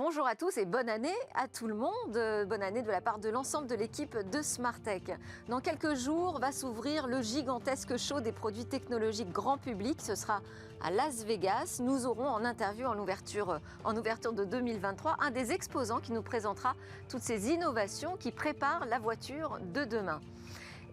Bonjour à tous et bonne année à tout le monde. Bonne année de la part de l'ensemble de l'équipe de Smartech. Dans quelques jours va s'ouvrir le gigantesque show des produits technologiques grand public. Ce sera à Las Vegas. Nous aurons en interview en ouverture de 2023 un des exposants qui nous présentera toutes ces innovations qui préparent la voiture de demain.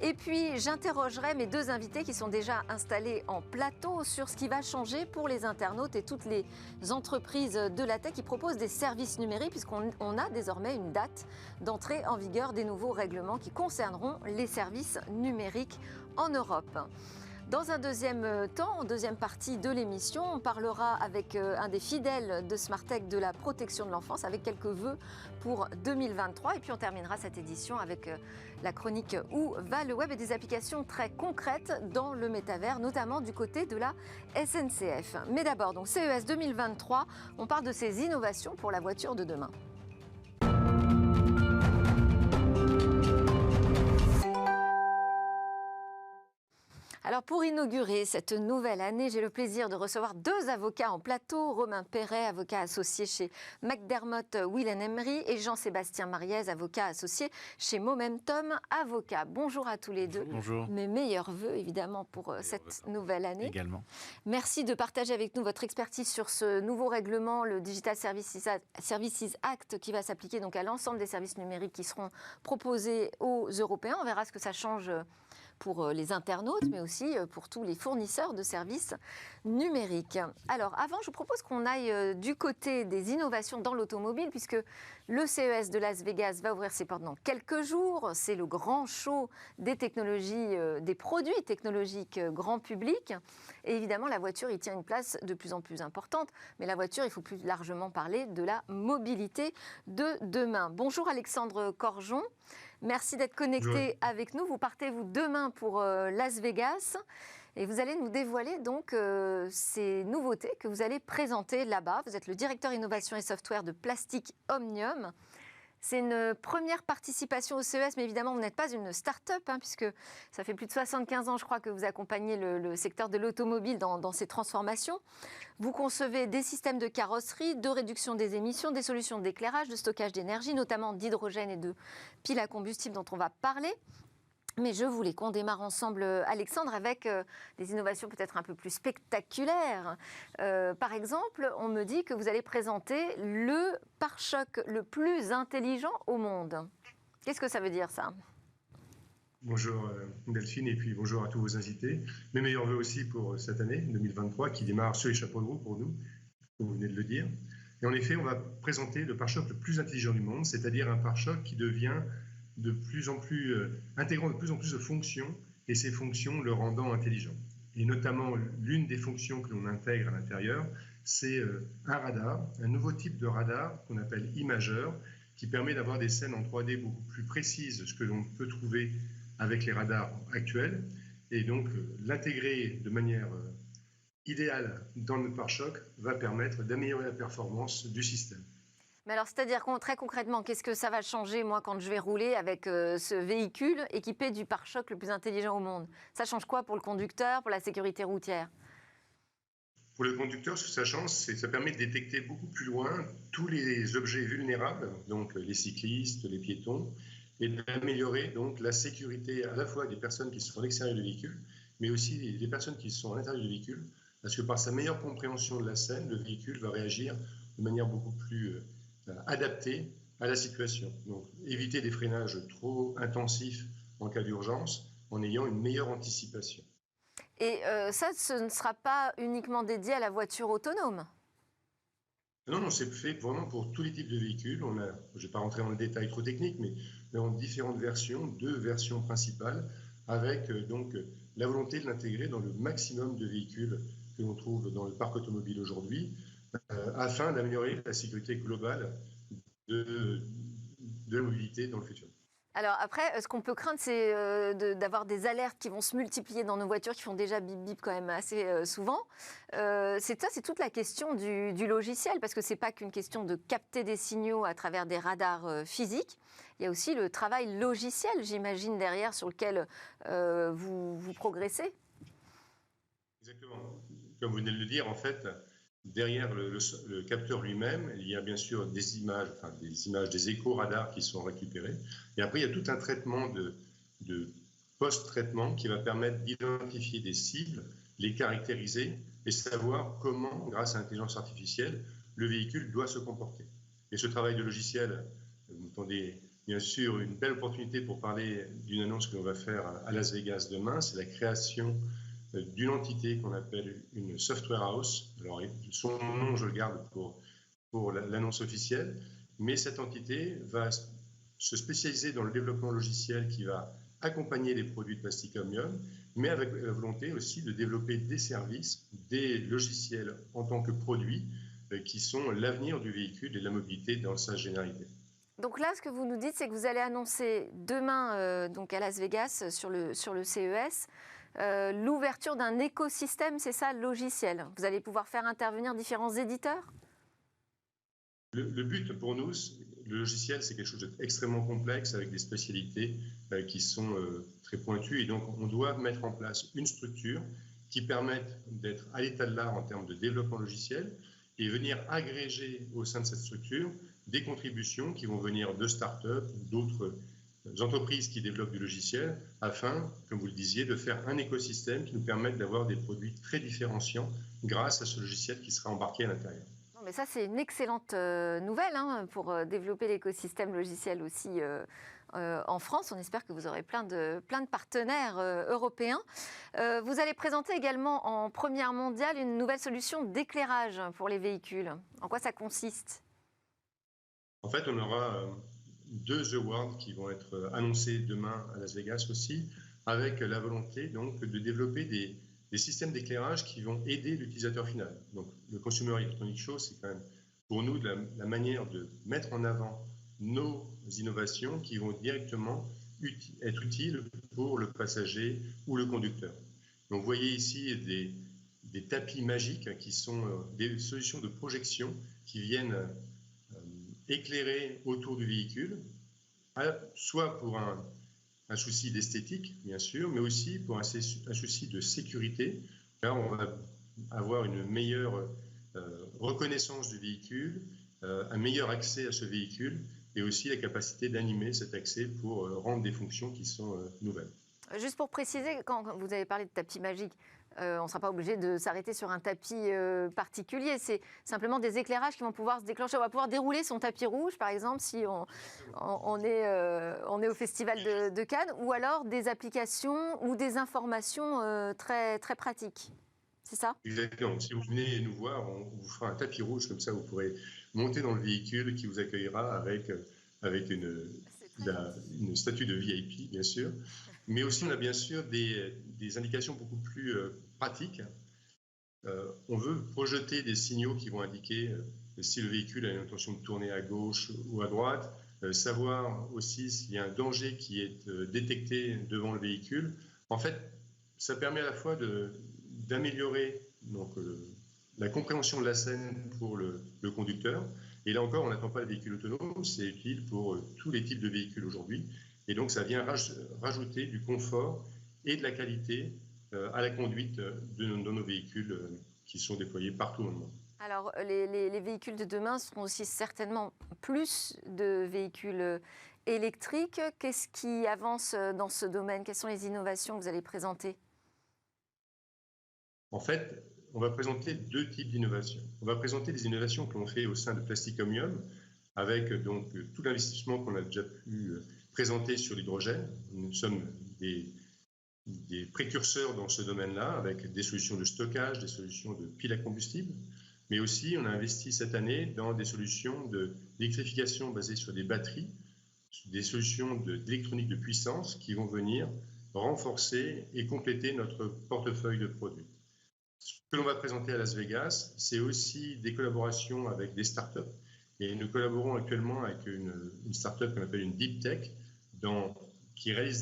Et puis, j'interrogerai mes deux invités qui sont déjà installés en plateau sur ce qui va changer pour les internautes et toutes les entreprises de la tech qui proposent des services numériques, puisqu'on a désormais une date d'entrée en vigueur des nouveaux règlements qui concerneront les services numériques en Europe. Dans un deuxième temps, en deuxième partie de l'émission, on parlera avec un des fidèles de Smartech de la protection de l'enfance avec quelques vœux pour 2023. Et puis on terminera cette édition avec la chronique Où va le web et des applications très concrètes dans le métavers, notamment du côté de la SNCF. Mais d'abord, donc CES 2023, on parle de ces innovations pour la voiture de demain. Alors pour inaugurer cette nouvelle année, j'ai le plaisir de recevoir deux avocats en plateau. Romain Perret, avocat associé chez McDermott Will & Emery et Jean-Sébastien Mariez, avocat associé chez Momentum Avocat. Bonjour à tous les deux. Bonjour. Mes meilleurs vœux évidemment pour cette nouvelle année. Également. Merci de partager avec nous votre expertise sur ce nouveau règlement, le Digital Services Act, qui va s'appliquer donc à l'ensemble des services numériques qui seront proposés aux Européens. On verra ce que ça change pour les internautes, mais aussi pour tous les fournisseurs de services numériques. Alors, avant, je vous propose qu'on aille du côté des innovations dans l'automobile, puisque le CES de Las Vegas va ouvrir ses portes dans quelques jours. C'est le grand show des technologies, des produits technologiques grand public. Et évidemment, la voiture y tient une place de plus en plus importante. Mais la voiture, il faut plus largement parler de la mobilité de demain. Bonjour Alexandre Corjon. Merci d'être connecté avec nous. Vous partez, vous, demain pour Las Vegas et vous allez nous dévoiler donc ces nouveautés que vous allez présenter là-bas. Vous êtes le directeur innovation et software de Plastic Omnium. C'est une première participation au CES, mais évidemment, vous n'êtes pas une start-up, puisque ça fait plus de 75 ans, je crois, que vous accompagnez le secteur de l'automobile dans ses transformations. Vous concevez des systèmes de carrosserie, de réduction des émissions, des solutions d'éclairage, de stockage d'énergie, notamment d'hydrogène et de piles à combustible dont on va parler. Mais je voulais qu'on démarre ensemble, Alexandre, avec des innovations peut-être un peu plus spectaculaires. Par exemple, on me dit que vous allez présenter le pare-choc le plus intelligent au monde. Qu'est-ce que ça veut dire, ça ? Bonjour Delphine, et puis bonjour à tous vos invités. Mes meilleurs vœux aussi pour cette année 2023 qui démarre sur les chapeaux de roue pour nous, vous venez de le dire. Et en effet, on va présenter le pare-choc le plus intelligent du monde, c'est-à-dire un pare-choc qui devient de plus en plus intégrant de plus en plus de fonctions et ces fonctions le rendant intelligent. Et notamment, l'une des fonctions que l'on intègre à l'intérieur, c'est un radar, un nouveau type de radar qu'on appelle imageur, qui permet d'avoir des scènes en 3D beaucoup plus précises, ce que l'on peut trouver avec les radars actuels. Et donc, l'intégrer de manière idéale dans le pare-choc va permettre d'améliorer la performance du système. Mais alors, c'est-à-dire très concrètement, qu'est-ce que ça va changer, moi, quand je vais rouler avec ce véhicule équipé du pare-choc le plus intelligent au monde ? Ça change quoi pour le conducteur, pour la sécurité routière ? Pour le conducteur, ce que ça change, c'est que ça permet de détecter beaucoup plus loin tous les objets vulnérables, donc les cyclistes, les piétons, et d'améliorer donc la sécurité à la fois des personnes qui sont à l'extérieur du véhicule, mais aussi des personnes qui sont à l'intérieur du véhicule, parce que par sa meilleure compréhension de la scène, le véhicule va réagir de manière beaucoup plus adapté à la situation. Donc, éviter des freinages trop intensifs en cas d'urgence en ayant une meilleure anticipation. Et ça, ce ne sera pas uniquement dédié à la voiture autonome ? Non, c'est fait vraiment pour tous les types de véhicules. Je ne vais pas rentrer dans le détail trop technique, mais on a différentes versions, 2 versions principales, avec donc la volonté de l'intégrer dans le maximum de véhicules que l'on trouve dans le parc automobile aujourd'hui, afin d'améliorer la sécurité globale de la mobilité dans le futur. Alors après, ce qu'on peut craindre, c'est d'avoir des alertes qui vont se multiplier dans nos voitures, qui font déjà bip bip quand même assez souvent. C'est toute la question du logiciel, parce que c'est pas qu'une question de capter des signaux à travers des radars physiques. Il y a aussi le travail logiciel, j'imagine, derrière, sur lequel vous progressez. Exactement. Comme vous venez de le dire, en fait, derrière le capteur lui-même, il y a bien sûr des images, des échos radars qui sont récupérés. Et après, il y a tout un traitement de post-traitement qui va permettre d'identifier des cibles, les caractériser et savoir comment, grâce à l'intelligence artificielle, le véhicule doit se comporter. Et ce travail de logiciel, vous entendez bien sûr une belle opportunité pour parler d'une annonce que l'on va faire à Las Vegas demain, c'est la création d'une entité qu'on appelle une software house. Alors, son nom, je le garde pour l'annonce officielle, mais cette entité va se spécialiser dans le développement logiciel qui va accompagner les produits de Plastic Omnium, mais avec la volonté aussi de développer des services, des logiciels en tant que produits qui sont l'avenir du véhicule et de la mobilité dans sa généralité. Donc là, ce que vous nous dites, c'est que vous allez annoncer demain, donc à Las Vegas, sur le CES, l'ouverture d'un écosystème, c'est ça, logiciel. Vous allez pouvoir faire intervenir différents éditeurs ? Le but pour nous, le logiciel, c'est quelque chose d'extrêmement complexe avec des spécialités qui sont très pointues. Et donc, on doit mettre en place une structure qui permette d'être à l'état de l'art en termes de développement logiciel et venir agréger au sein de cette structure des contributions qui vont venir de start-up ou d'autres entreprises qui développent du logiciel afin, comme vous le disiez, de faire un écosystème qui nous permette d'avoir des produits très différenciants grâce à ce logiciel qui sera embarqué à l'intérieur. Mais ça, c'est une excellente nouvelle pour développer l'écosystème logiciel aussi en France. On espère que vous aurez plein de partenaires européens. Vous allez présenter également en première mondiale une nouvelle solution d'éclairage pour les véhicules. En quoi ça consiste ? En fait, on aura 2 awards qui vont être annoncés demain à Las Vegas aussi, avec la volonté donc de développer des systèmes d'éclairage qui vont aider l'utilisateur final. Donc, le Consumer Electronics Show, c'est quand même pour nous la manière de mettre en avant nos innovations qui vont directement être utiles pour le passager ou le conducteur. Donc, vous voyez ici des tapis magiques qui sont des solutions de projection qui viennent éclairé autour du véhicule, soit pour un souci d'esthétique, bien sûr, mais aussi pour un souci de sécurité. Là, on va avoir une meilleure reconnaissance du véhicule, un meilleur accès à ce véhicule et aussi la capacité d'animer cet accès pour rendre des fonctions qui sont nouvelles. Juste pour préciser, quand vous avez parlé de tapis magique, on ne sera pas obligé de s'arrêter sur un tapis particulier. C'est simplement des éclairages qui vont pouvoir se déclencher. On va pouvoir dérouler son tapis rouge, par exemple, si on est au Festival de Cannes, ou alors des applications ou des informations très, très pratiques. C'est ça ? Exactement. Si vous venez nous voir, on vous fera un tapis rouge, comme ça vous pourrez monter dans le véhicule qui vous accueillera avec une statue de VIP, bien sûr. Mais aussi, on a bien sûr des indications beaucoup plus pratiques. On veut projeter des signaux qui vont indiquer si le véhicule a l'intention de tourner à gauche ou à droite, savoir aussi s'il y a un danger qui est détecté devant le véhicule. En fait, ça permet à la fois d'améliorer la compréhension de la scène pour le conducteur. Et là encore, on n'attend pas le véhicule autonome, c'est utile pour tous les types de véhicules aujourd'hui. Et donc, ça vient rajouter du confort et de la qualité à la conduite de nos véhicules qui sont déployés partout dans le monde. Alors, les véhicules de demain seront aussi certainement plus de véhicules électriques. Qu'est-ce qui avance dans ce domaine ? Quelles sont les innovations que vous allez présenter ? En fait, on va présenter 2 types d'innovations. On va présenter des innovations que l'on fait au sein de Plastic Omnium, avec donc tout l'investissement qu'on a déjà pu présenter sur l'hydrogène. Nous sommes des précurseurs dans ce domaine-là, avec des solutions de stockage, des solutions de piles à combustible, mais aussi on a investi cette année dans des solutions d'électrification basées sur des batteries, des solutions d'électronique de puissance qui vont venir renforcer et compléter notre portefeuille de produits. Ce que l'on va présenter à Las Vegas, c'est aussi des collaborations avec des startups. Et nous collaborons actuellement avec une startup qu'on appelle une Deep Tech, qui réalise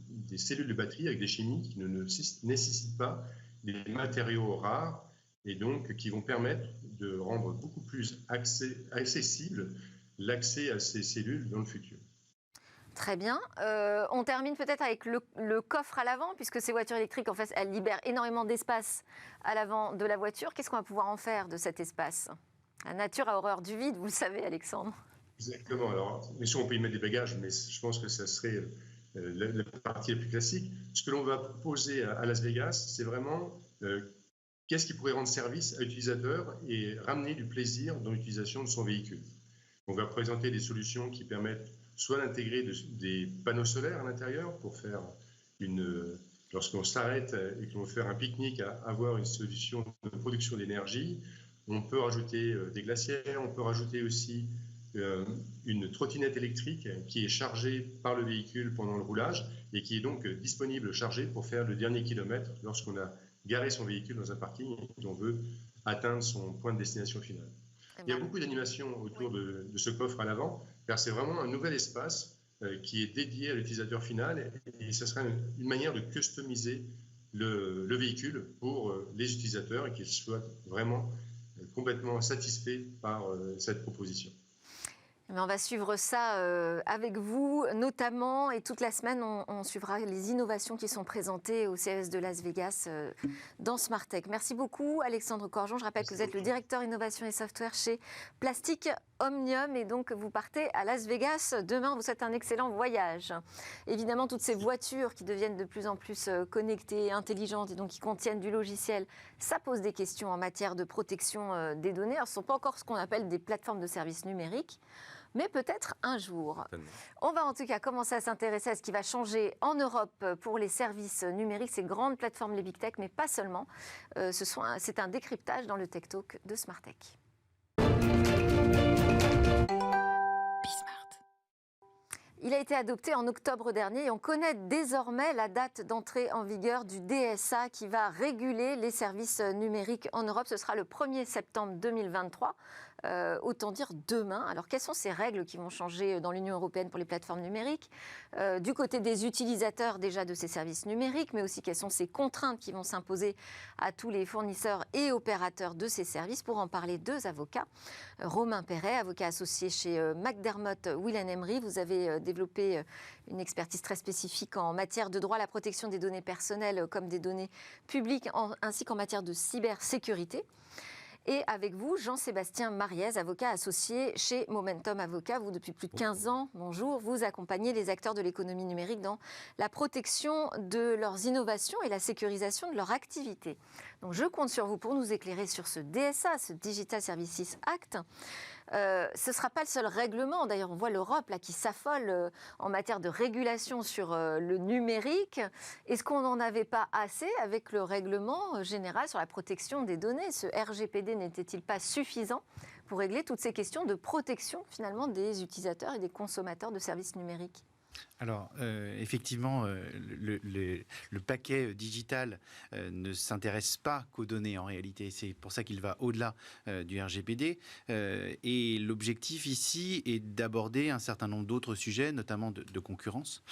des cellules de batterie avec des chimies qui ne nécessitent pas des matériaux rares et donc qui vont permettre de rendre beaucoup plus accessible l'accès à ces cellules dans le futur. Très bien. On termine peut-être avec le coffre à l'avant, puisque ces voitures électriques, en fait, elles libèrent énormément d'espace à l'avant de la voiture. Qu'est-ce qu'on va pouvoir en faire de cet espace? La nature a horreur du vide, vous le savez, Alexandre. Exactement. Alors, bien sûr, on peut y mettre des bagages, mais je pense que ça serait la partie la plus classique. Ce que l'on va proposer à Las Vegas, c'est vraiment qu'est-ce qui pourrait rendre service à l'utilisateur et ramener du plaisir dans l'utilisation de son véhicule. On va présenter des solutions qui permettent soit d'intégrer des panneaux solaires à l'intérieur pour faire lorsqu'on s'arrête et qu'on veut faire un pique-nique, avoir une solution de production d'énergie. On peut rajouter des glacières, on peut rajouter aussi une trottinette électrique qui est chargée par le véhicule pendant le roulage et qui est donc disponible chargée pour faire le dernier kilomètre lorsqu'on a garé son véhicule dans un parking et qu'on veut atteindre son point de destination finale. Il y a beaucoup d'animations autour de ce coffre à l'avant, car c'est vraiment un nouvel espace qui est dédié à l'utilisateur final et ce sera une manière de customiser le véhicule pour les utilisateurs et qu'ils soient vraiment complètement satisfaits par cette proposition. On va suivre ça avec vous, notamment, et toute la semaine, on suivra les innovations qui sont présentées au CES de Las Vegas dans Smartech. Merci beaucoup, Alexandre Corjon. Je rappelle que vous êtes le directeur innovation et software chez Plastic Omnium, et donc vous partez à Las Vegas demain. On vous souhaite un excellent voyage. Évidemment, toutes ces voitures qui deviennent de plus en plus connectées, intelligentes, et donc qui contiennent du logiciel, ça pose des questions en matière de protection des données. Alors, ce ne sont pas encore ce qu'on appelle des plateformes de services numériques, mais peut-être un jour. On va en tout cas commencer à s'intéresser à ce qui va changer en Europe pour les services numériques, ces grandes plateformes, les big tech, mais pas seulement. C'est un décryptage dans le Tech Talk de Smartech. Il a été adopté en octobre dernier et on connaît désormais la date d'entrée en vigueur du DSA qui va réguler les services numériques en Europe. Ce sera le 1er septembre 2023. Autant dire demain. Alors, quelles sont ces règles qui vont changer dans l'Union européenne pour les plateformes numériques? Du côté des utilisateurs déjà de ces services numériques, mais aussi quelles sont ces contraintes qui vont s'imposer à tous les fournisseurs et opérateurs de ces services? Pour en parler, deux avocats. Romain Perret, avocat associé chez McDermott Will & Emery. Vous avez développé une expertise très spécifique en matière de droit à la protection des données personnelles comme des données publiques, ainsi qu'en matière de cybersécurité. Et avec vous, Jean-Sébastien Mariez, avocat associé chez Momentum Avocat. Vous, depuis plus de 15 ans, bonjour, vous accompagnez les acteurs de l'économie numérique dans la protection de leurs innovations et la sécurisation de leur activité. Donc je compte sur vous pour nous éclairer sur ce DSA, ce Digital Services Act. Ce ne sera pas le seul règlement. D'ailleurs, on voit l'Europe là, qui s'affole en matière de régulation sur le numérique. Est-ce qu'on n'en avait pas assez avec le règlement général sur la protection des données? Ce RGPD n'était-il pas suffisant pour régler toutes ces questions de protection finalement des utilisateurs et des consommateurs de services numériques? Alors, effectivement, le paquet digital ne s'intéresse pas qu'aux données en réalité. C'est pour ça qu'il va au-delà du RGPD. Et l'objectif ici est d'aborder un certain nombre d'autres sujets, notamment de concurrence,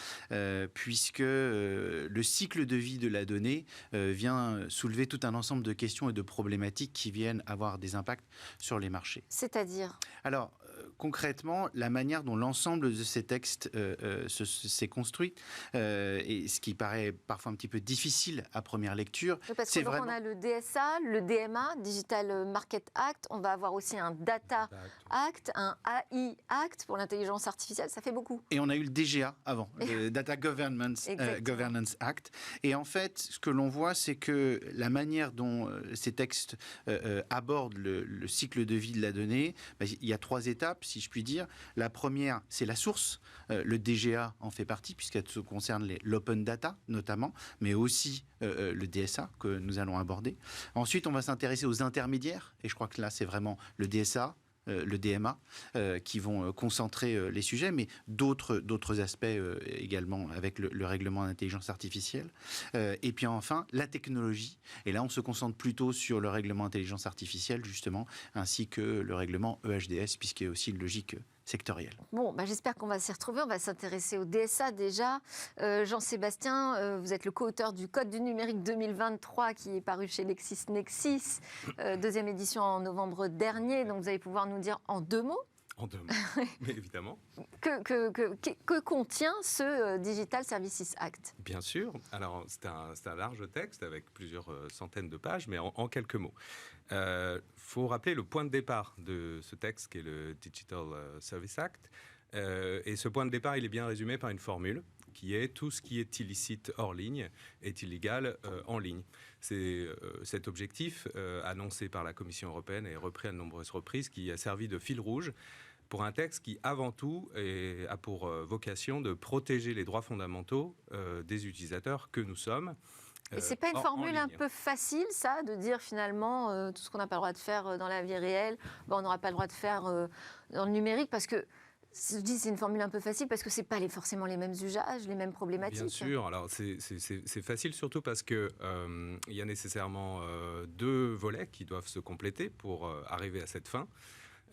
puisque le cycle de vie de la donnée vient soulever tout un ensemble de questions et de problématiques qui viennent avoir des impacts sur les marchés. C'est-à-dire ? Alors, concrètement, la manière dont l'ensemble de ces textes s'est construit, et ce qui paraît parfois un petit peu difficile à première lecture. Parce que on a le DSA, le DMA, Digital Market Act, on va avoir aussi un Data Act, un AI Act pour l'intelligence artificielle, ça fait beaucoup. Et on a eu le DGA avant, le Data Governance Act. Et en fait, ce que l'on voit, c'est que la manière dont ces textes abordent le cycle de vie de la donnée, il y a 3 étapes, si je puis dire. La première, c'est la source. Le DGA en fait partie, puisqu'elle concerne l'open data, notamment, mais aussi le DSA, que nous allons aborder. Ensuite, on va s'intéresser aux intermédiaires, et je crois que là, c'est vraiment le DSA, le DMA, qui vont concentrer les sujets, mais d'autres aspects également avec le règlement d'intelligence artificielle. Et puis enfin, la technologie. Et là, on se concentre plutôt sur le règlement d'intelligence artificielle, justement, ainsi que le règlement EHDS, puisqu'il y a aussi une logique sectorielle. Bon, j'espère qu'on va s'y retrouver. On va s'intéresser au DSA déjà. Jean-Sébastien, vous êtes le co-auteur du Code du numérique 2023 qui est paru chez LexisNexis, 2e édition en novembre dernier. Donc vous allez pouvoir nous dire en 2 mots En 2 mots, mais évidemment. Que contient ce Digital Services Act? Bien sûr. Alors, c'est un large texte avec plusieurs centaines de pages, mais en quelques mots. Faut rappeler le point de départ de ce texte, qui est le Digital Services Act. Et ce point de départ, il est bien résumé par une formule, qui est tout ce qui est illicite hors ligne est illégal en ligne. C'est cet objectif annoncé par la Commission européenne et repris à de nombreuses reprises, qui a servi de fil rouge pour un texte qui, avant tout, a pour vocation de protéger les droits fondamentaux des utilisateurs que nous sommes. Et c'est pas une formule un peu facile, ça, de dire finalement tout ce qu'on n'a pas le droit de faire dans la vie réelle, on n'aura pas le droit de faire dans le numérique, parce que je dis c'est une formule un peu facile parce que c'est pas forcément les mêmes usages, les mêmes problématiques. Bien sûr. Alors c'est facile surtout parce que il y a nécessairement 2 volets qui doivent se compléter pour arriver à cette fin.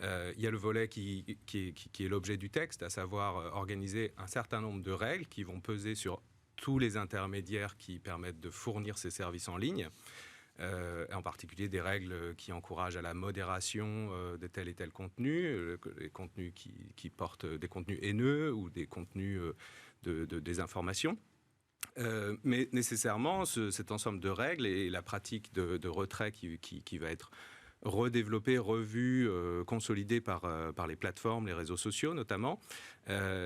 Il y a le volet qui est l'objet du texte, à savoir organiser un certain nombre de règles qui vont peser sur tous les intermédiaires qui permettent de fournir ces services en ligne, en particulier des règles qui encouragent à la modération de tel et tel contenu, les contenus qui portent des contenus haineux ou des contenus de désinformation. Mais nécessairement, cet ensemble de règles et la pratique de retrait qui va être redéveloppée, revue, consolidée par les plateformes, les réseaux sociaux notamment,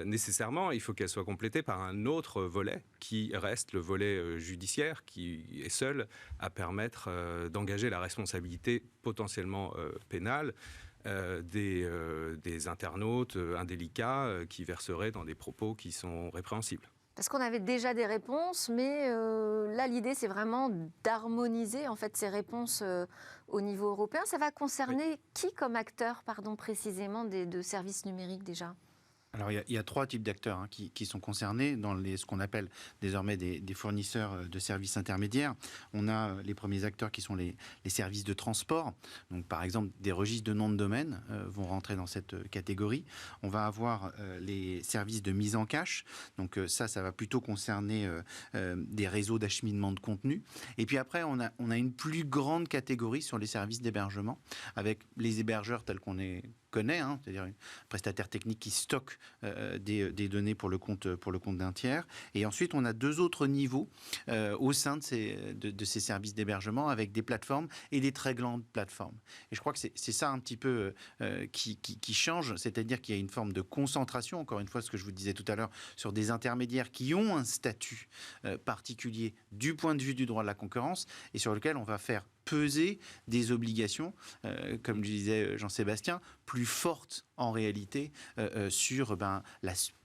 nécessairement, il faut qu'elle soit complétée par un autre volet qui reste le volet judiciaire, qui est seul à permettre d'engager la responsabilité potentiellement pénale des internautes indélicats qui verseraient dans des propos qui sont répréhensibles. Parce qu'on avait déjà des réponses, mais là, l'idée, c'est vraiment d'harmoniser en fait, ces réponses au niveau européen. Ça va concerner qui comme acteur, précisément, de services numériques déjà ? Alors, il y a 3 types d'acteurs qui sont concernés dans ce qu'on appelle désormais des fournisseurs de services intermédiaires. On a les premiers acteurs qui sont les services de transport. Donc, par exemple, des registres de noms de domaine vont rentrer dans cette catégorie. On va avoir les services de mise en cache. Donc, ça va plutôt concerner des réseaux d'acheminement de contenu. Et puis après, on a une plus grande catégorie sur les services d'hébergement, avec les hébergeurs tels qu'on connaît, c'est-à-dire un prestataire technique qui stocke des données pour le compte d'un tiers. Et ensuite, on a 2 autres niveaux au sein de ces services d'hébergement, avec des plateformes et des très grandes plateformes. Et je crois que c'est ça un petit peu qui change, c'est-à-dire qu'il y a une forme de concentration, encore une fois, ce que je vous disais tout à l'heure, sur des intermédiaires qui ont un statut particulier du point de vue du droit de la concurrence et sur lequel on va faire peser des obligations, comme le disait Jean-Sébastien, plus fortes en réalité sur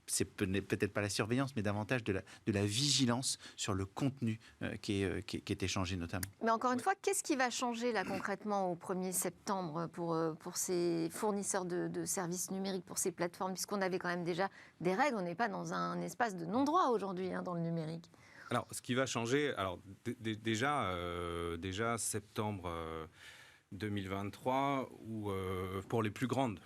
c'est peut-être pas la surveillance, mais davantage de la vigilance sur le contenu qui est échangé notamment. Mais encore une fois, qu'est-ce qui va changer là concrètement au 1er septembre pour ces fournisseurs de services numériques, pour ces plateformes, puisqu'on avait quand même déjà des règles, on n'est pas dans un espace de non-droit aujourd'hui dans le numérique. Alors, ce qui va changer, déjà septembre 2023, ou pour les plus grandes,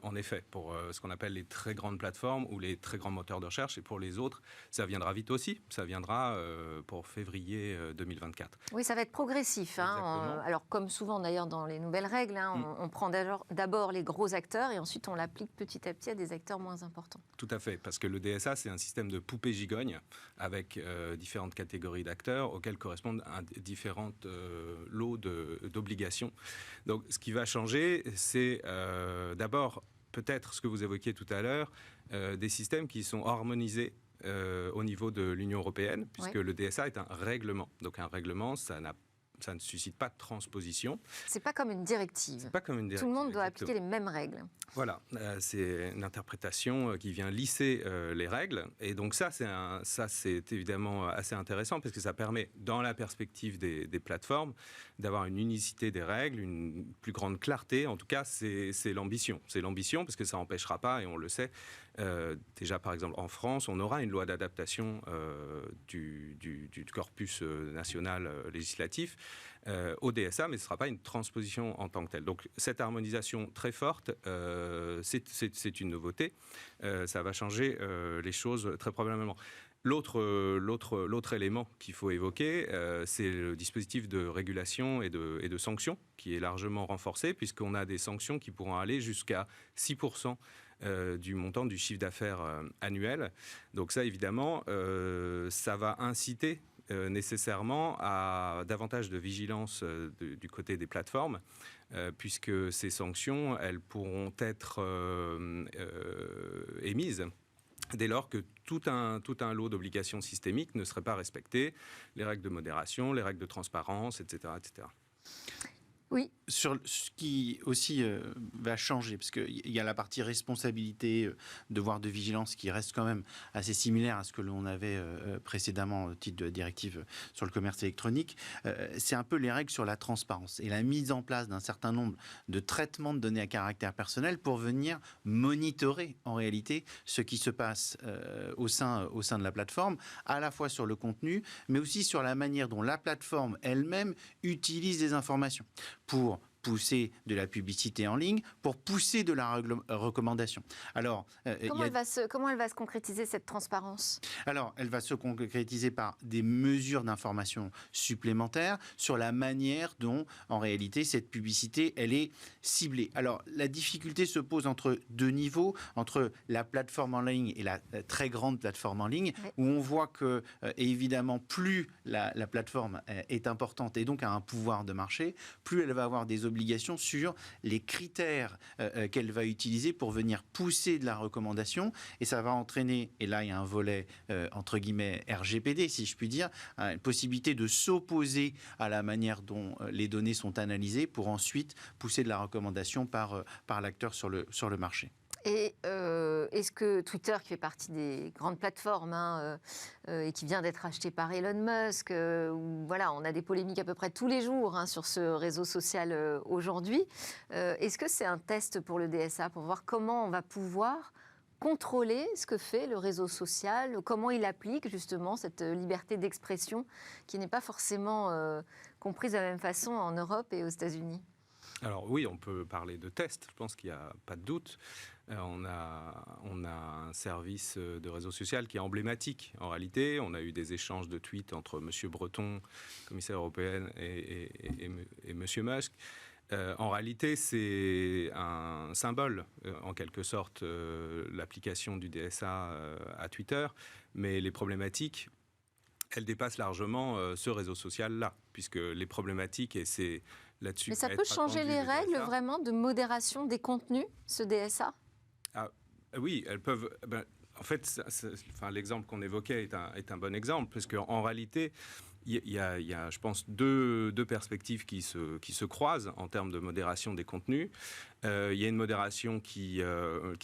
en effet, pour ce qu'on appelle les très grandes plateformes ou les très grands moteurs de recherche, et pour les autres, ça viendra vite aussi. Ça viendra pour février 2024. Oui, ça va être progressif. Alors, comme souvent d'ailleurs dans les nouvelles règles, on prend d'abord les gros acteurs et ensuite on l'applique petit à petit à des acteurs moins importants. Tout à fait, parce que le DSA, c'est un système de poupée gigogne avec différentes catégories d'acteurs auxquels correspondent différents lots d'obligations. Donc, ce qui va changer, c'est d'abord peut-être ce que vous évoquiez tout à l'heure, des systèmes qui sont harmonisés au niveau de l'Union européenne, puisque le DSA est un règlement. Donc un règlement, ça ne suscite pas de transposition. C'est pas comme une directive. C'est pas comme une directive. Tout le monde doit appliquer les mêmes règles. Voilà, c'est une interprétation qui vient lisser les règles. Et donc ça, c'est évidemment assez intéressant parce que ça permet, dans la perspective des plateformes, d'avoir une unicité des règles, une plus grande clarté. En tout cas, c'est l'ambition. C'est l'ambition parce que ça n'empêchera pas, et on le sait, déjà par exemple en France, on aura une loi d'adaptation du corpus national législatif au DSA, mais ce ne sera pas une transposition en tant que telle. Donc cette harmonisation très forte, c'est une nouveauté. Ça va changer les choses très probablement. L'autre élément qu'il faut évoquer, c'est le dispositif de régulation et de sanctions qui est largement renforcé, puisqu'on a des sanctions qui pourront aller jusqu'à 6% du montant du chiffre d'affaires annuel. Donc ça, évidemment, ça va inciter nécessairement à davantage de vigilance du côté des plateformes, puisque ces sanctions, elles pourront être émises dès lors que tout un lot d'obligations systémiques ne serait pas respecté, les règles de modération, les règles de transparence, etc. etc. Oui. Sur ce qui aussi va changer, parce qu'il y a la partie responsabilité, devoir de vigilance qui reste quand même assez similaire à ce que l'on avait précédemment au titre de la directive sur le commerce électronique. C'est un peu les règles sur la transparence et la mise en place d'un certain nombre de traitements de données à caractère personnel pour venir monitorer en réalité ce qui se passe au sein de la plateforme, à la fois sur le contenu, mais aussi sur la manière dont la plateforme elle-même utilise des informations pour pousser de la publicité en ligne, pour pousser de la recommandation. Alors, comment elle va se concrétiser, cette transparence ? Alors, elle va se concrétiser par des mesures d'information supplémentaires sur la manière dont, en réalité, cette publicité, elle est ciblée. Alors, la difficulté se pose entre deux niveaux, entre la plateforme en ligne et la très grande plateforme en ligne, oui, où on voit que, évidemment, plus la plateforme est importante et donc a un pouvoir de marché, plus elle va avoir des obligations sur les critères qu'elle va utiliser pour venir pousser de la recommandation, et ça va entraîner, et là il y a un volet entre guillemets RGPD si je puis dire, une possibilité de s'opposer à la manière dont les données sont analysées pour ensuite pousser de la recommandation par l'acteur sur le marché. Et est-ce que Twitter, qui fait partie des grandes plateformes et qui vient d'être acheté par Elon Musk, où, voilà, on a des polémiques à peu près tous les jours sur ce réseau social aujourd'hui, est-ce que c'est un test pour le DSA pour voir comment on va pouvoir contrôler ce que fait le réseau social, comment il applique justement cette liberté d'expression qui n'est pas forcément comprise de la même façon en Europe et aux États-Unis ? Alors oui, on peut parler de test, je pense qu'il n'y a pas de doute. On a un service de réseau social qui est emblématique en réalité. On a eu des échanges de tweets entre M. Breton, commissaire européen, et M. Musk. En réalité, c'est un symbole, en quelque sorte, l'application du DSA à Twitter. Mais les problématiques, elles dépassent largement ce réseau social-là, puisque les problématiques, et c'est là-dessus... Mais ça peut changer les règles vraiment de modération des contenus, ce DSA ? Oui, elles peuvent... en fait, l'exemple qu'on évoquait est un bon exemple, parce qu'en réalité, il y a, je pense, deux perspectives qui se croisent en termes de modération des contenus. Il y a une modération qui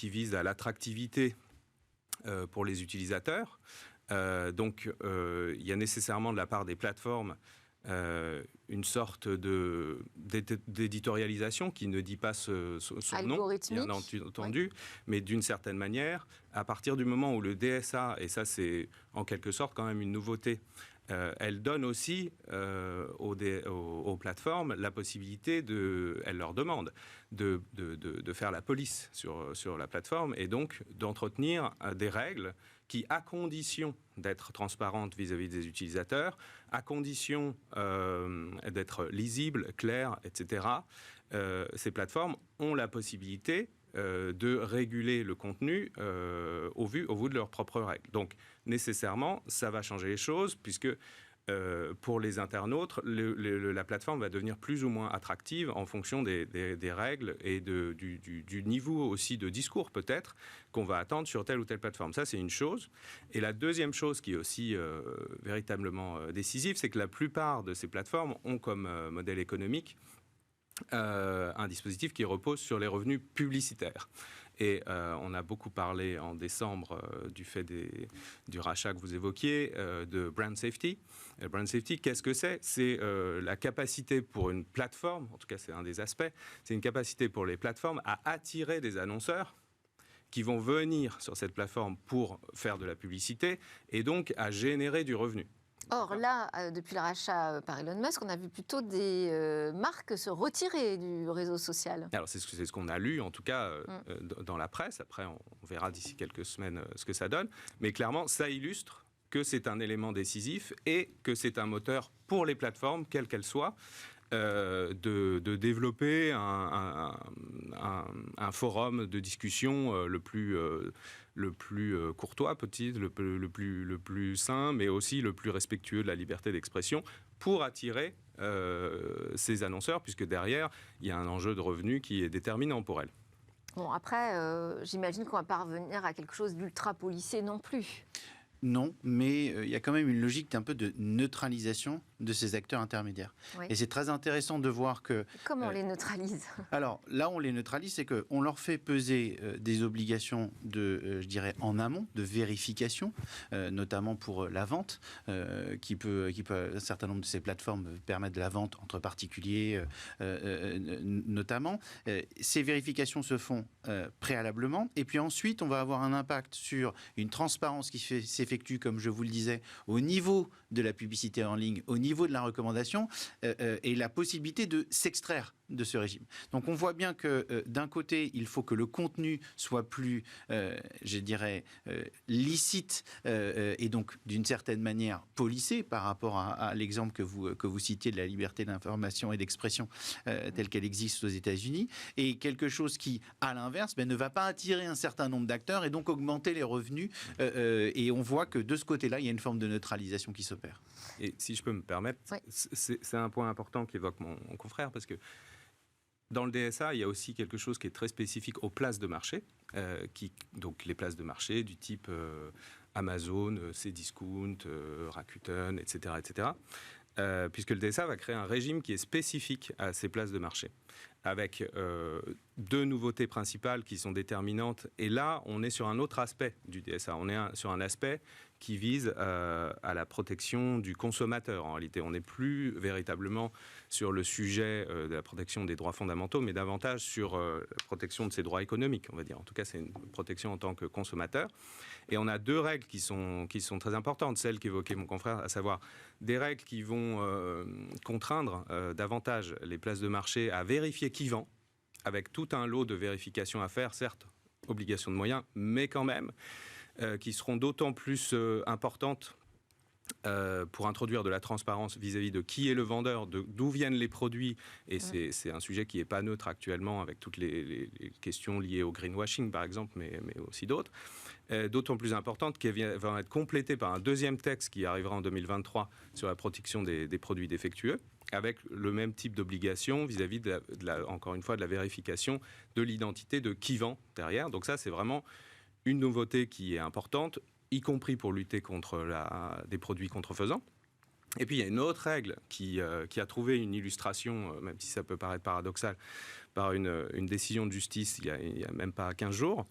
vise à l'attractivité pour les utilisateurs. Donc, il y a nécessairement de la part des plateformes une sorte d'éditorialisation qui ne dit pas son nom, bien entendu, oui, mais d'une certaine manière, à partir du moment où le DSA, et ça c'est en quelque sorte quand même une nouveauté, elle donne aussi aux plateformes la possibilité elle leur demande de faire la police sur la plateforme et donc d'entretenir des règles qui, à condition d'être transparentes vis-à-vis des utilisateurs, à condition d'être lisibles, claires, etc., ces plateformes ont la possibilité de réguler le contenu au vu de leurs propres règles. Donc, nécessairement, ça va changer les choses, puisque pour les internautes, la plateforme va devenir plus ou moins attractive en fonction des règles et du niveau aussi de discours, peut-être, qu'on va attendre sur telle ou telle plateforme. Ça, c'est une chose. Et la deuxième chose qui est aussi véritablement décisive, c'est que la plupart de ces plateformes ont comme modèle économique un dispositif qui repose sur les revenus publicitaires. Et on a beaucoup parlé en décembre du fait du rachat que vous évoquiez, de brand safety. Brand safety, qu'est-ce que c'est ? C'est la capacité pour une plateforme, en tout cas c'est un des aspects, c'est une capacité pour les plateformes à attirer des annonceurs qui vont venir sur cette plateforme pour faire de la publicité et donc à générer du revenu. Or là, depuis le rachat par Elon Musk, on a vu plutôt des marques se retirer du réseau social. Alors c'est ce qu'on a lu, en tout cas, dans la presse. Après, on verra d'ici quelques semaines ce que ça donne. Mais clairement, ça illustre que c'est un élément décisif et que c'est un moteur pour les plateformes, quelles qu'elles soient, de développer un forum de discussion le plus courtois, le plus sain, mais aussi le plus respectueux de la liberté d'expression, pour attirer ces annonceurs, puisque derrière, il y a un enjeu de revenus qui est déterminant pour elles. Bon, après, j'imagine qu'on ne va pas revenir à quelque chose d'ultra policé non plus. Non, mais il y a quand même une logique d'un peu de neutralisation de ces acteurs intermédiaires. Oui. Et c'est très intéressant de voir que... Comment on les neutralise ? Alors là, on les neutralise, c'est qu'on leur fait peser des obligations de, je dirais, en amont, de vérification, notamment pour la vente, qui peut, un certain nombre de ces plateformes permettent de la vente entre particuliers, notamment. Ces vérifications se font préalablement, et puis ensuite, on va avoir un impact sur une transparence qui s'effectue, comme je vous le disais, au niveau de la publicité en ligne, au niveau de la recommandation, et la possibilité de s'extraire de ce régime. Donc on voit bien que d'un côté, il faut que le contenu soit plus, je dirais, licite et donc d'une certaine manière policé par rapport à l'exemple que vous citiez de la liberté d'information et d'expression telle qu'elle existe aux États-Unis, et quelque chose qui, à l'inverse, ne va pas attirer un certain nombre d'acteurs et donc augmenter les revenus. Et on voit que de ce côté-là, il y a une forme de neutralisation qui s'opère. Et si je peux me permettre, oui. C'est un point important qu'évoque mon confrère, parce que dans le DSA, il y a aussi quelque chose qui est très spécifique aux places de marché, donc les places de marché du type Amazon, Cdiscount, Rakuten, etc., etc. Puisque le DSA va créer un régime qui est spécifique à ces places de marché, avec deux nouveautés principales qui sont déterminantes. Et là, on est sur un autre aspect du DSA. On est sur un aspect qui vise à la protection du consommateur. En réalité, on n'est plus véritablement sur le sujet de la protection des droits fondamentaux, mais davantage sur la protection de ses droits économiques, on va dire. En tout cas, c'est une protection en tant que consommateur. Et on a deux règles qui sont très importantes, celles qu'évoquait mon confrère, à savoir des règles qui vont contraindre davantage les places de marché à vérifier qui vend, avec tout un lot de vérifications à faire, certes, obligation de moyens, mais quand même, qui seront d'autant plus importantes pour introduire de la transparence vis-à-vis de qui est le vendeur, d'où viennent les produits. Et c'est un sujet qui n'est pas neutre actuellement, avec toutes les questions liées au greenwashing, par exemple, mais aussi d'autres. D'autant plus importante qu'elle va être complétée par un deuxième texte qui arrivera en 2023 sur la protection des produits défectueux, avec le même type d'obligation vis-à-vis, encore une fois, de la vérification de l'identité de qui vend derrière. Donc ça, c'est vraiment une nouveauté qui est importante, y compris pour lutter contre des produits contrefaisants. Et puis il y a une autre règle qui a trouvé une illustration, même si ça peut paraître paradoxal, par une décision de justice il y a même pas 15 jours.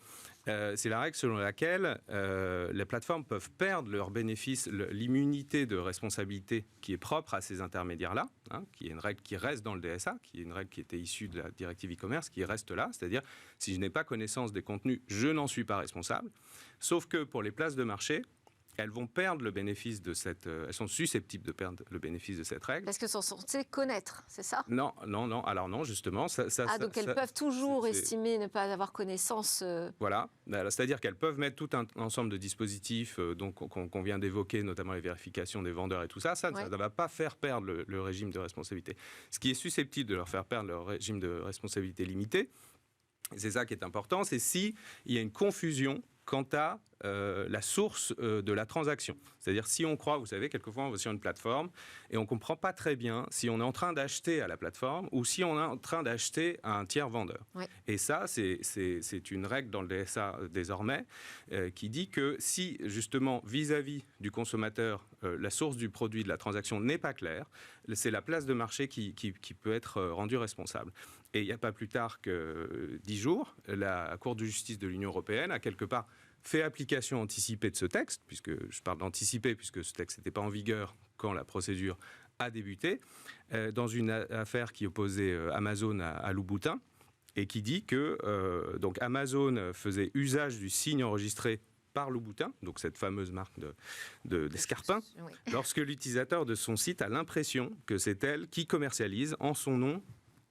C'est la règle selon laquelle les plateformes peuvent perdre leurs bénéfices, l'immunité de responsabilité qui est propre à ces intermédiaires-là, qui est une règle qui reste dans le DSA, qui est une règle qui était issue de la directive e-commerce, qui reste là, c'est-à-dire si je n'ai pas connaissance des contenus, je n'en suis pas responsable. Sauf que pour les places de marché, elles vont perdre le bénéfice de cette... elles sont susceptibles de perdre le bénéfice de cette règle. Parce qu'elles sont censées connaître, c'est ça ? Non. Alors non, justement. Donc elles peuvent toujours estimer ne pas avoir connaissance... Voilà. C'est-à-dire qu'elles peuvent mettre tout un ensemble de dispositifs qu'on vient d'évoquer, notamment les vérifications des vendeurs et tout ça. Ça ne va pas faire perdre le régime de responsabilité. Ce qui est susceptible de leur faire perdre leur régime de responsabilité limitée, c'est ça qui est important, c'est s'il y a une confusion quant à la source de la transaction. C'est-à-dire si on croit, vous savez, quelquefois on va sur une plateforme et on ne comprend pas très bien si on est en train d'acheter à la plateforme ou si on est en train d'acheter à un tiers vendeur. Oui. Et ça, c'est une règle dans le DSA désormais qui dit que si justement vis-à-vis du consommateur, la source du produit de la transaction n'est pas claire, c'est la place de marché qui peut être rendue responsable. Et il n'y a pas plus tard que 10 jours, la Cour de justice de l'Union européenne a quelque part fait application anticipée de ce texte, puisque je parle d'anticiper, puisque ce texte n'était pas en vigueur quand la procédure a débuté, dans une affaire qui opposait Amazon à Louboutin, et qui dit que donc Amazon faisait usage du signe enregistré par Louboutin, donc cette fameuse marque d'escarpins, lorsque l'utilisateur de son site a l'impression que c'est elle qui commercialise en son nom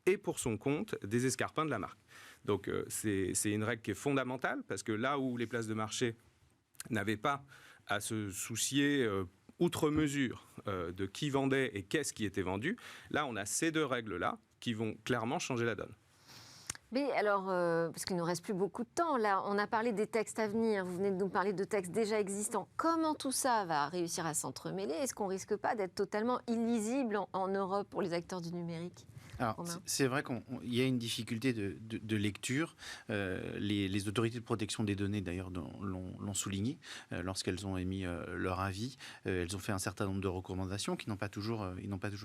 et pour son compte des escarpins de la marque. Donc c'est une règle qui est fondamentale, parce que là où les places de marché n'avaient pas à se soucier outre mesure de qui vendait et qu'est-ce qui était vendu. Là, on a ces deux règles-là qui vont clairement changer la donne. Mais alors, parce qu'il ne nous reste plus beaucoup de temps, là, on a parlé des textes à venir, vous venez de nous parler de textes déjà existants. Comment tout ça va réussir à s'entremêler? Est-ce qu'on ne risque pas d'être totalement illisible en Europe pour les acteurs du numérique? Alors, c'est vrai qu'il y a une difficulté de lecture. Les autorités de protection des données, d'ailleurs, l'ont souligné lorsqu'elles ont émis leur avis. Elles ont fait un certain nombre de recommandations qui n'ont pas toujours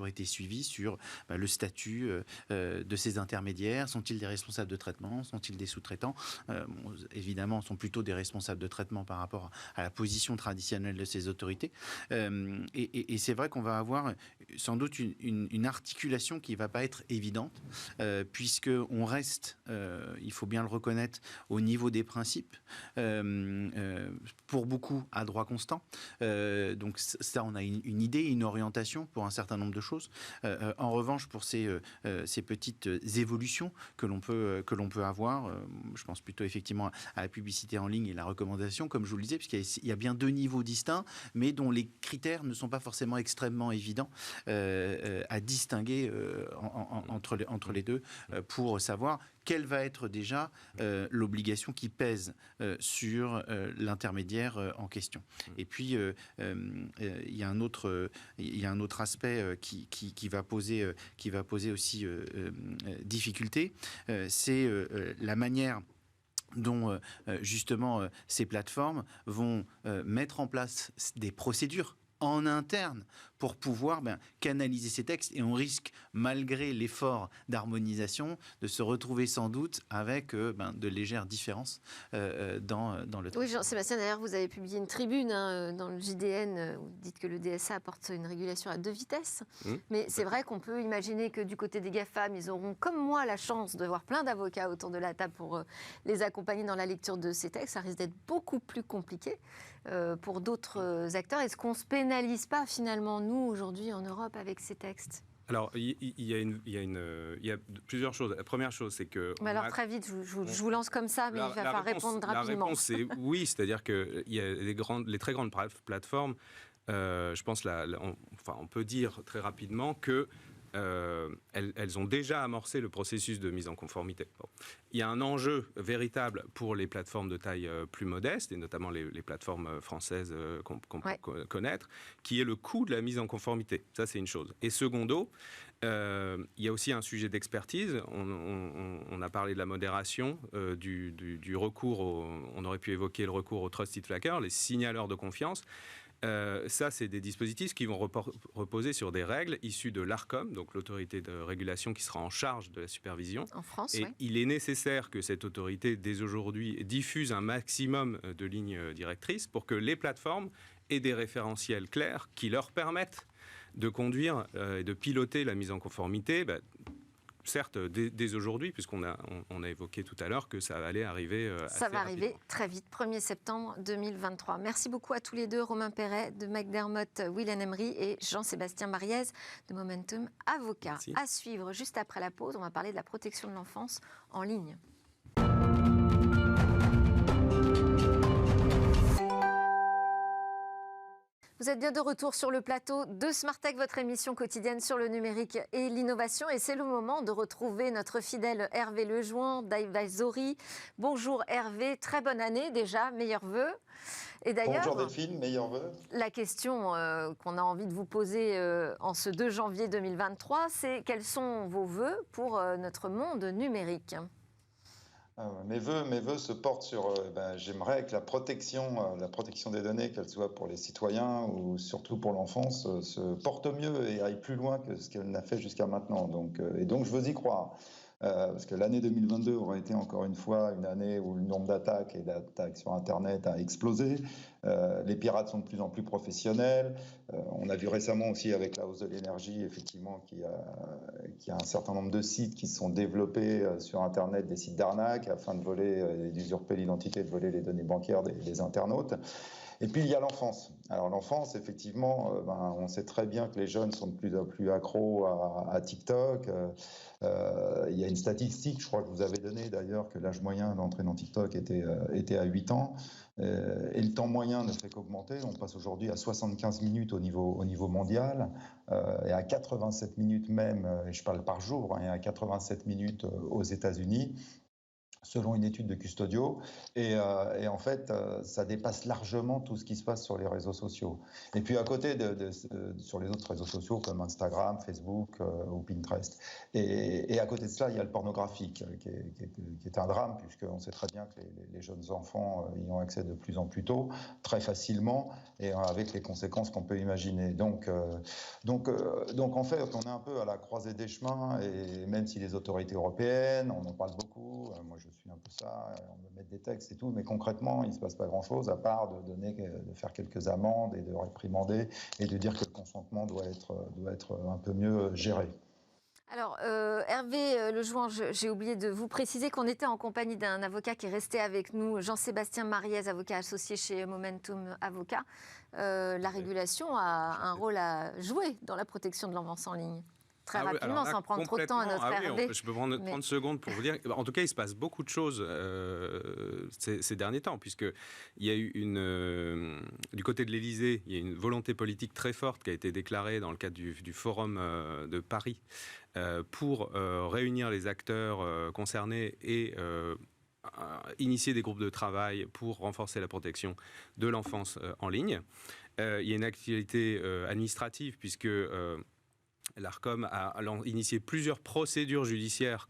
été suivies sur le statut de ces intermédiaires. Sont-ils des responsables de traitement? Sont-ils des sous-traitants? Évidemment, sont plutôt des responsables de traitement par rapport à la position traditionnelle de ces autorités. Et c'est vrai qu'on va avoir sans doute une articulation qui ne va pas être évidente, puisqu'on reste, il faut bien le reconnaître, au niveau des principes, pour beaucoup à droit constant. Donc ça, on a une idée, une orientation pour un certain nombre de choses. En revanche, pour ces petites évolutions que l'on peut avoir, je pense plutôt effectivement à la publicité en ligne et la recommandation, comme je vous le disais, puisqu'il y a bien deux niveaux distincts, mais dont les critères ne sont pas forcément extrêmement évidents à distinguer entre les deux pour savoir quelle va être déjà l'obligation qui pèse sur l'intermédiaire en question. Et puis, il y a un autre aspect qui va poser aussi difficulté, c'est la manière dont justement ces plateformes vont mettre en place des procédures en interne pour pouvoir canaliser ces textes, et on risque, malgré l'effort d'harmonisation, de se retrouver sans doute avec de légères différences dans le texte. Oui, Jean-Sébastien, d'ailleurs, vous avez publié une tribune dans le JDN, où vous dites que le DSA apporte une régulation à 2 vitesses, mais c'est vrai qu'on peut imaginer que du côté des GAFAM, ils auront, comme moi, la chance de voir plein d'avocats autour de la table pour les accompagner dans la lecture de ces textes. Ça risque d'être beaucoup plus compliqué pour d'autres acteurs. Est-ce qu'on ne se pénalise pas finalement, nous, aujourd'hui en Europe, avec ces textes? Alors, il y a plusieurs choses. La première chose, c'est que... Mais alors, très vite, je vous lance comme ça, mais il va falloir répondre rapidement. La réponse, c'est oui, c'est-à-dire qu'il y a les très grandes plateformes, je pense, on peut dire très rapidement que elles ont déjà amorcé le processus de mise en conformité. Bon. Il y a un enjeu véritable pour les plateformes de taille plus modeste, et notamment les plateformes françaises qu'on peut connaître, qui est le coût de la mise en conformité. Ça, c'est une chose. Et secondo, il y a aussi un sujet d'expertise. On a parlé de la modération, du recours, on aurait pu évoquer le recours aux trusted flaggers, les signaleurs de confiance. Ça, c'est des dispositifs qui vont reposer sur des règles issues de l'ARCOM, donc l'autorité de régulation qui sera en charge de la supervision. En France, et il est nécessaire que cette autorité, dès aujourd'hui, diffuse un maximum de lignes directrices pour que les plateformes aient des référentiels clairs qui leur permettent de conduire et de piloter la mise en conformité. Certes, dès aujourd'hui, puisqu'on a évoqué tout à l'heure que ça allait arriver assez Ça va arriver rapidement. très vite, 1er septembre 2023. Merci beaucoup à tous les deux, Romain Perret de McDermott Will & Emery et Jean-Sébastien Mariez de Momentum Avocat. Merci. À suivre, juste après la pause, on va parler de la protection de l'enfance en ligne. Vous êtes bien de retour sur le plateau de Smart Tech, votre émission quotidienne sur le numérique et l'innovation. Et c'est le moment de retrouver notre fidèle Hervé Lejouan d'Advisory. Bonjour Hervé, très bonne année déjà, meilleurs vœux. Et d'ailleurs, bonjour Delphine, meilleurs vœux. La question qu'on a envie de vous poser en ce 2 janvier 2023, c'est quels sont vos vœux pour notre monde numérique ? Mes vœux se portent sur, j'aimerais que la protection des données, qu'elle soit pour les citoyens ou surtout pour l'enfance, se porte mieux et aille plus loin que ce qu'elle n'a fait jusqu'à maintenant. Donc je veux y croire. Parce que l'année 2022 aura été encore une fois une année où le nombre d'attaques et d'attaques sur Internet a explosé. Les pirates sont de plus en plus professionnels. On a vu récemment aussi avec la hausse de l'énergie, effectivement, qu'il y a un certain nombre de sites qui se sont développés sur Internet, des sites d'arnaque, afin de voler, d'usurper l'identité, de voler les données bancaires des internautes. Et puis, il y a l'enfance. Alors, l'enfance, effectivement, on sait très bien que les jeunes sont de plus en plus accros à TikTok. Il y a une statistique, je crois que vous avez donné d'ailleurs, que l'âge moyen d'entrée dans TikTok était à 8 ans. Et le temps moyen ne fait qu'augmenter. On passe aujourd'hui à 75 minutes au niveau mondial et à 87 minutes même, et je parle par jour, hein, et à 87 minutes aux États-Unis, selon une étude de Custodio, et en fait, ça dépasse largement tout ce qui se passe sur les réseaux sociaux. Et puis à côté, sur les autres réseaux sociaux comme Instagram, Facebook ou Pinterest. Et à côté de cela, il y a le pornographique, qui est un drame, puisqu'on sait très bien que les jeunes enfants y ont accès de plus en plus tôt, très facilement, et avec les conséquences qu'on peut imaginer. Donc en fait, on est un peu à la croisée des chemins, et même si les autorités européennes, on en parle beaucoup, moi je suis un peu ça, on va mettre des textes et tout, mais concrètement, il ne se passe pas grand-chose à part de faire quelques amendes et de réprimander et de dire que le consentement doit être un peu mieux géré. Alors, Hervé Lejouan, j'ai oublié de vous préciser qu'on était en compagnie d'un avocat qui est resté avec nous, Jean-Sébastien Mariez, avocat associé chez Momentum Avocat. La régulation a un rôle à jouer dans la protection de l'enfance en ligne. Très rapidement, sans prendre trop de temps à notre Hervé. Je peux prendre 30 secondes pour vous dire. En tout cas, il se passe beaucoup de choses ces derniers temps, puisqu'il y a eu du côté de l'Élysée, il y a une volonté politique très forte qui a été déclarée dans le cadre du Forum de Paris pour réunir les acteurs concernés et initier des groupes de travail pour renforcer la protection de l'enfance en ligne. Il y a une actualité administrative, puisque l'Arcom a initié plusieurs procédures judiciaires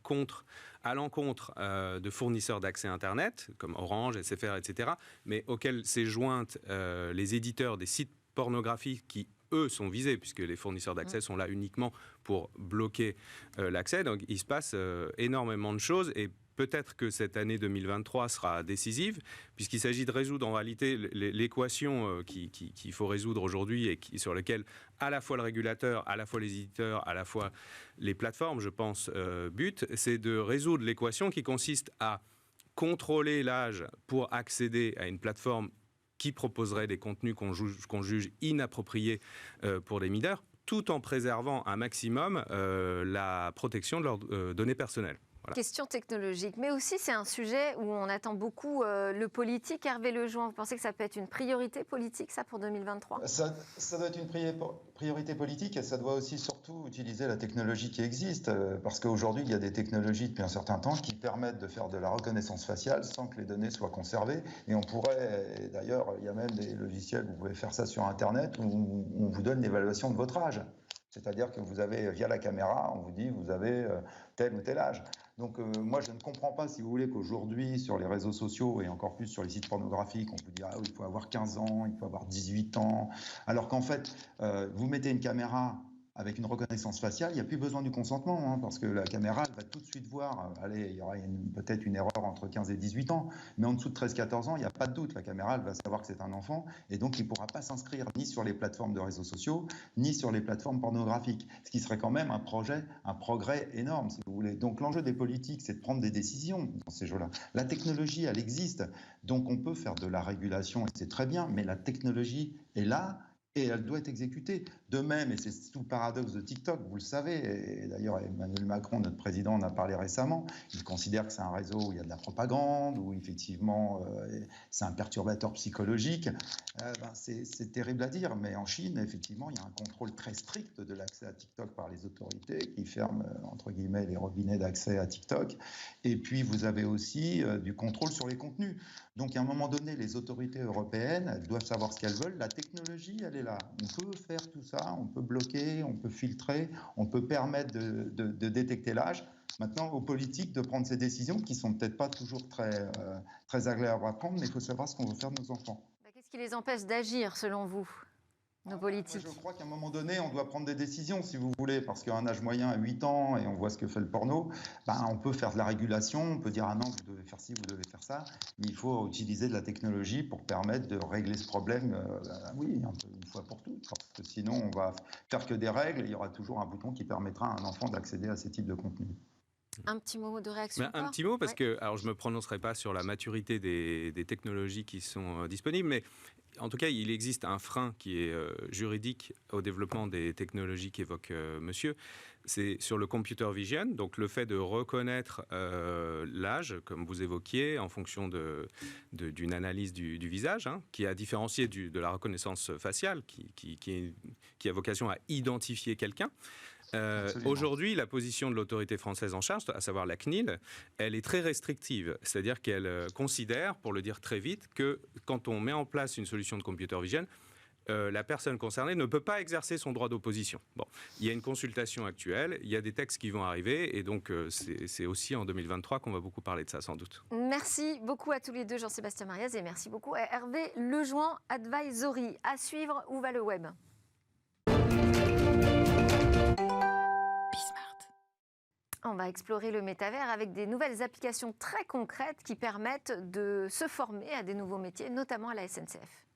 à l'encontre de fournisseurs d'accès Internet, comme Orange, SFR, etc., mais auxquels s'est jointe les éditeurs des sites pornographiques qui, eux, sont visés, puisque les fournisseurs d'accès sont là uniquement pour bloquer l'accès. Donc il se passe énormément de choses, et peut-être que cette année 2023 sera décisive, puisqu'il s'agit de résoudre en réalité l'équation qu'il faut résoudre aujourd'hui, et sur laquelle à la fois le régulateur, à la fois les éditeurs, à la fois les plateformes, je pense, butent. C'est de résoudre l'équation qui consiste à contrôler l'âge pour accéder à une plateforme qui proposerait des contenus qu'on juge inappropriés pour les mineurs, tout en préservant un maximum la protection de leurs données personnelles. Voilà. Question technologique, mais aussi c'est un sujet où on attend beaucoup le politique. Hervé Lejouan, vous pensez que ça peut être une priorité politique, ça, pour 2023 ? Ça doit être une priorité politique, et ça doit aussi surtout utiliser la technologie qui existe, parce qu'aujourd'hui, il y a des technologies depuis un certain temps qui permettent de faire de la reconnaissance faciale sans que les données soient conservées. Et on pourrait, et d'ailleurs, il y a même des logiciels, vous pouvez faire ça sur Internet, où on vous donne l'évaluation de votre âge. C'est-à-dire que vous avez, via la caméra, on vous dit vous avez tel ou tel âge. Donc moi, je ne comprends pas, si vous voulez, qu'aujourd'hui, sur les réseaux sociaux et encore plus sur les sites pornographiques, on vous dit il faut avoir 15 ans, il faut avoir 18 ans, alors qu'en fait, vous mettez une caméra avec une reconnaissance faciale, il n'y a plus besoin du consentement, hein, parce que la caméra, elle va tout de suite voir, allez, il y aura peut-être une erreur entre 15 et 18 ans, mais en dessous de 13-14 ans, il n'y a pas de doute, la caméra, elle va savoir que c'est un enfant, et donc il ne pourra pas s'inscrire ni sur les plateformes de réseaux sociaux, ni sur les plateformes pornographiques, ce qui serait quand même un progrès énorme, si vous voulez. Donc l'enjeu des politiques, c'est de prendre des décisions dans ces jeux-là. La technologie, elle existe, donc on peut faire de la régulation, et c'est très bien, mais la technologie est là, et elle doit être exécutée. De même, et c'est tout le paradoxe de TikTok, vous le savez, et d'ailleurs Emmanuel Macron, notre président, en a parlé récemment, il considère que c'est un réseau où il y a de la propagande, où effectivement c'est un perturbateur psychologique. C'est terrible à dire, mais en Chine, effectivement, il y a un contrôle très strict de l'accès à TikTok par les autorités qui ferment, entre guillemets, les robinets d'accès à TikTok. Et puis, vous avez aussi du contrôle sur les contenus. Donc, à un moment donné, les autorités européennes, elles doivent savoir ce qu'elles veulent. La technologie, elle est là. On peut faire tout ça, on peut bloquer, on peut filtrer, on peut permettre de détecter l'âge. Maintenant, aux politiques de prendre ces décisions qui ne sont peut-être pas toujours très agréables à prendre, mais il faut savoir ce qu'on veut faire de nos enfants. Qu'est-ce qui les empêche d'agir, selon vous, nos politiques ? Je crois qu'à un moment donné, on doit prendre des décisions, si vous voulez, parce qu'à un âge moyen à 8 ans, et on voit ce que fait le porno, on peut faire de la régulation, on peut dire « Ah non, vous devez faire ci, vous devez faire ça », mais il faut utiliser de la technologie pour permettre de régler ce problème, oui, une fois pour toutes, parce que sinon, on va faire que des règles, et il y aura toujours un bouton qui permettra à un enfant d'accéder à ces types de contenus. Un petit mot de réaction. Un petit mot, parce que alors, je ne me prononcerai pas sur la maturité des technologies qui sont disponibles, mais en tout cas, il existe un frein qui est juridique au développement des technologies qu'évoque monsieur. C'est sur le computer vision, donc le fait de reconnaître l'âge, comme vous évoquiez, en fonction d'une analyse du visage, hein, qui a différencié de la reconnaissance faciale, qui a vocation à identifier quelqu'un. Aujourd'hui, la position de l'autorité française en charge, à savoir la CNIL, elle est très restrictive. C'est-à-dire qu'elle considère, pour le dire très vite, que quand on met en place une solution de computer vision, la personne concernée ne peut pas exercer son droit d'opposition. Bon, il y a une consultation actuelle, il y a des textes qui vont arriver, et donc c'est aussi en 2023 qu'on va beaucoup parler de ça, sans doute. Merci beaucoup à tous les deux, Jean-Sébastien Mariez, et merci beaucoup à Hervé Lejouan Advisory. À suivre, où va le web ? On va explorer le métavers avec des nouvelles applications très concrètes qui permettent de se former à des nouveaux métiers, notamment à la SNCF.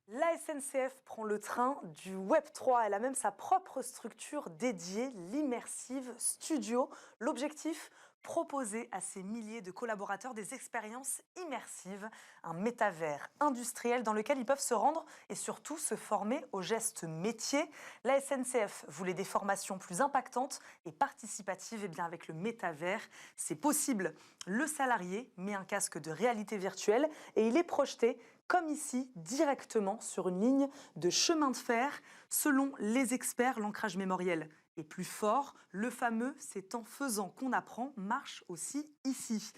La SNCF prend le train du Web3. Elle a même sa propre structure dédiée, l'Immersive Studio. L'objectif, proposer à ces milliers de collaborateurs des expériences immersives, un métavers industriel dans lequel ils peuvent se rendre et surtout se former aux gestes métiers. La SNCF voulait des formations plus impactantes et participatives. Et bien avec le métavers, c'est possible. Le salarié met un casque de réalité virtuelle et il est projeté comme ici, directement sur une ligne de chemin de fer. Selon les experts, l'ancrage mémoriel est plus fort. Le fameux « c'est en faisant qu'on apprend » marche aussi ici.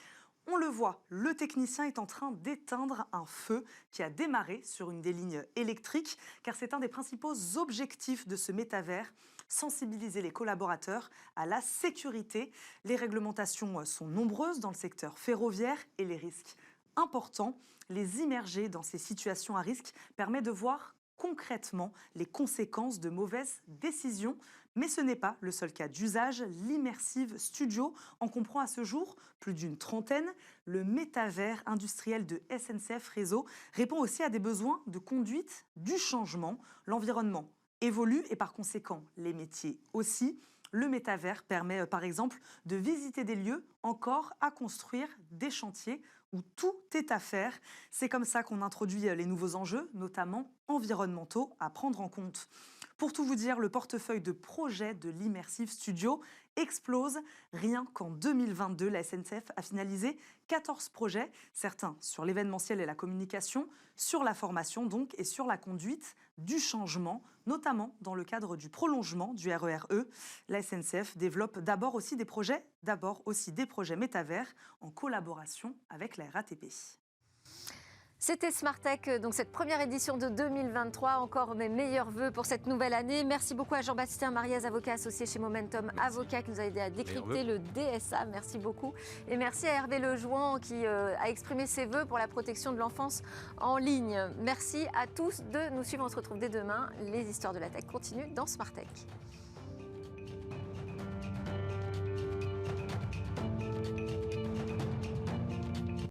On le voit, le technicien est en train d'éteindre un feu qui a démarré sur une des lignes électriques, car c'est un des principaux objectifs de ce métavers, sensibiliser les collaborateurs à la sécurité. Les réglementations sont nombreuses dans le secteur ferroviaire et les risques importants. Les immerger dans ces situations à risque permet de voir concrètement les conséquences de mauvaises décisions. Mais ce n'est pas le seul cas d'usage. L'Immersive Studio en comprend à ce jour plus d'une trentaine. Le métavers industriel de SNCF Réseau répond aussi à des besoins de conduite du changement. L'environnement évolue et par conséquent les métiers aussi. Le métavers permet par exemple de visiter des lieux encore à construire, des chantiers où tout est à faire. C'est comme ça qu'on introduit les nouveaux enjeux, notamment environnementaux, à prendre en compte. Pour tout vous dire, le portefeuille de projets de l'Immersive Studio explose. Rien qu'en 2022, la SNCF a finalisé 14 projets, certains sur l'événementiel et la communication, sur la formation donc et sur la conduite du changement, notamment dans le cadre du prolongement du RER-E. La SNCF développe d'abord aussi des projets métavers en collaboration avec la RATP. C'était Smart Tech, donc cette première édition de 2023. Encore mes meilleurs vœux pour cette nouvelle année. Merci beaucoup à Jean-Baptiste Mariez, avocat associé chez Momentum Avocat, qui nous a aidé à décrypter le DSA. Merci beaucoup. Et merci à Hervé Lejouan qui a exprimé ses vœux pour la protection de l'enfance en ligne. Merci à tous de nous suivre. On se retrouve dès demain. Les histoires de la tech continuent dans Smart Tech.